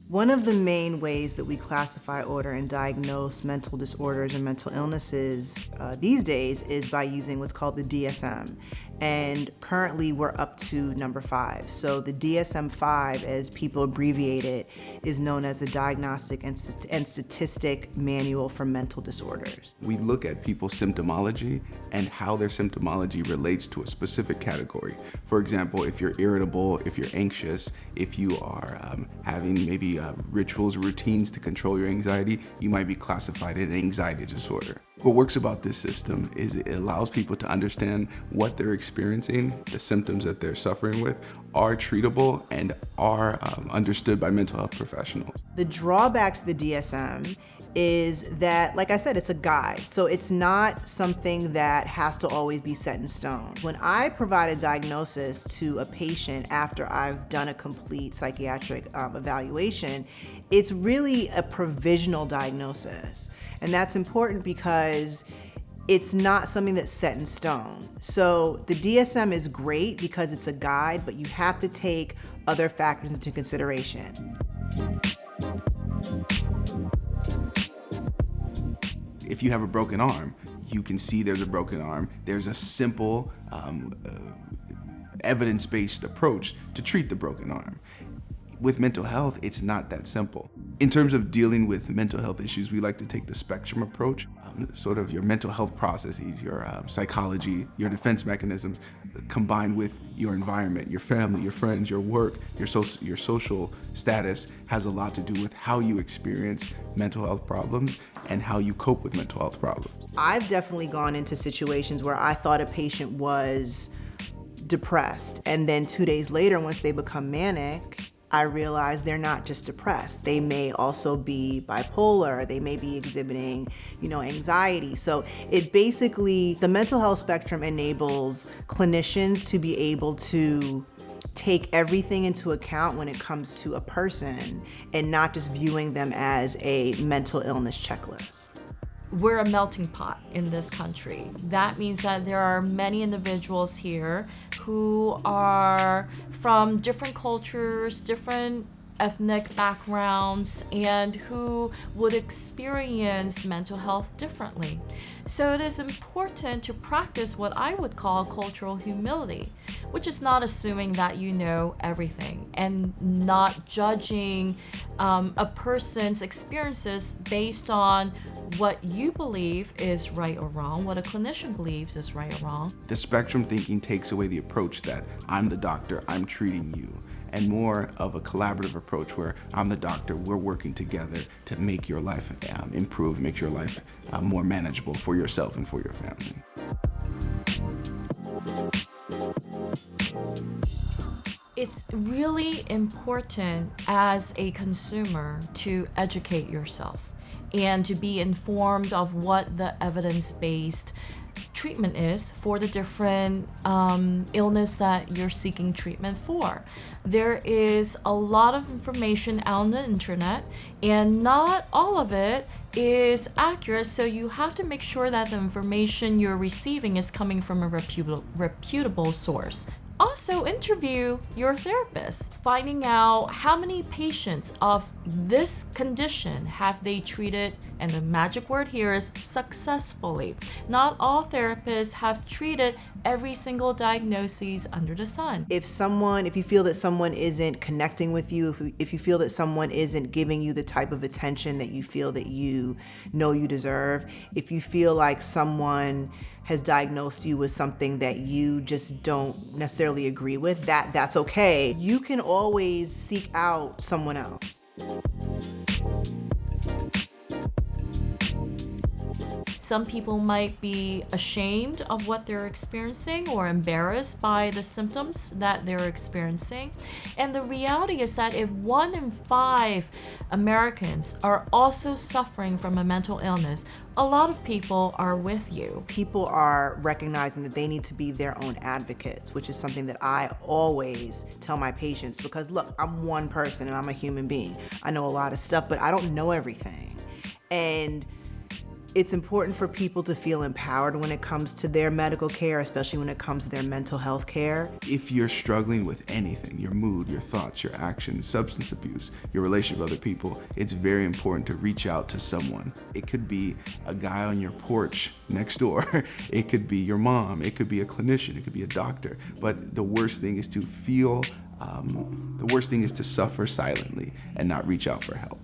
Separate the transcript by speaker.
Speaker 1: One of the main ways that we classify, order, and diagnose mental disorders and mental illnesses these days is by using what's called the DSM. And currently we're up to number 5. So the DSM-5, as people abbreviate it, is known as the Diagnostic and Statistic Manual for Mental Disorders.
Speaker 2: We look at people's symptomology and how their symptomology relates to a specific category. For example, if you're irritable, if you're anxious, if you are having maybe rituals or routines to control your anxiety, you might be classified as an anxiety disorder. What works about this system is it allows people to understand what they're experiencing, the symptoms that they're suffering with are treatable and are understood by mental health professionals.
Speaker 1: The drawback to the DSM is that, like I said, it's a guide. So it's not something that has to always be set in stone. When I provide a diagnosis to a patient after I've done a complete psychiatric evaluation, it's really a provisional diagnosis. And that's important because it's not something that's set in stone. So the DSM is great because it's a guide, but you have to take other factors into consideration.
Speaker 2: If you have a broken arm, you can see there's a broken arm. There's a simple evidence-based approach to treat the broken arm. With mental health, it's not that simple. In terms of dealing with mental health issues, we like to take the spectrum approach, sort of your mental health processes, your psychology, your defense mechanisms, combined with your environment, your family, your friends, your work, your social status has a lot to do with how you experience mental health problems and how you cope with mental health problems.
Speaker 1: I've definitely gone into situations where I thought a patient was depressed, and then 2 days later, once they become manic, I realized they're not just depressed. They may also be bipolar. They may be exhibiting, anxiety. So it basically, the mental health spectrum enables clinicians to be able to take everything into account when it comes to a person and not just viewing them as a mental illness checklist.
Speaker 3: We're a melting pot in this country. That means that there are many individuals here who are from different cultures, different ethnic backgrounds, and who would experience mental health differently. So it is important to practice what I would call cultural humility, which is not assuming that you know everything and not judging a person's experiences based on what you believe is right or wrong, what a clinician believes is right or wrong.
Speaker 2: The spectrum thinking takes away the approach that I'm the doctor, I'm treating you, and more of a collaborative approach where I'm the doctor, we're working together to make your life improve, make your life more manageable for yourself and for your family.
Speaker 3: It's really important as a consumer to educate yourself and to be informed of what the evidence-based treatment is for the different illness that you're seeking treatment for. There is a lot of information out on the internet, and not all of it is accurate, so you have to make sure that the information you're receiving is coming from a reputable source. Also, interview your therapist, finding out how many patients of this condition have they treated, and the magic word here is successfully. Not all therapists have treated every single diagnosis under the sun.
Speaker 1: If you feel that someone isn't connecting with you, if you feel that someone isn't giving you the type of attention that you feel that you know you deserve, if you feel like someone has diagnosed you with something that you just don't necessarily agree with, that's okay. You can always seek out someone else.
Speaker 3: Some people might be ashamed of what they're experiencing or embarrassed by the symptoms that they're experiencing. And the reality is that if 1 in 5 Americans are also suffering from a mental illness, a lot of people are with you.
Speaker 1: People are recognizing that they need to be their own advocates, which is something that I always tell my patients, because look, I'm one person and I'm a human being. I know a lot of stuff, but I don't know everything. And It's important for people to feel empowered when it comes to their medical care, especially when it comes to their mental health care.
Speaker 2: If you're struggling with anything, your mood, your thoughts, your actions, substance abuse, your relationship with other people, it's very important to reach out to someone. It could be a guy on your porch next door. It could be your mom. It could be a clinician. It could be a doctor. But the worst thing is to suffer silently and not reach out for help.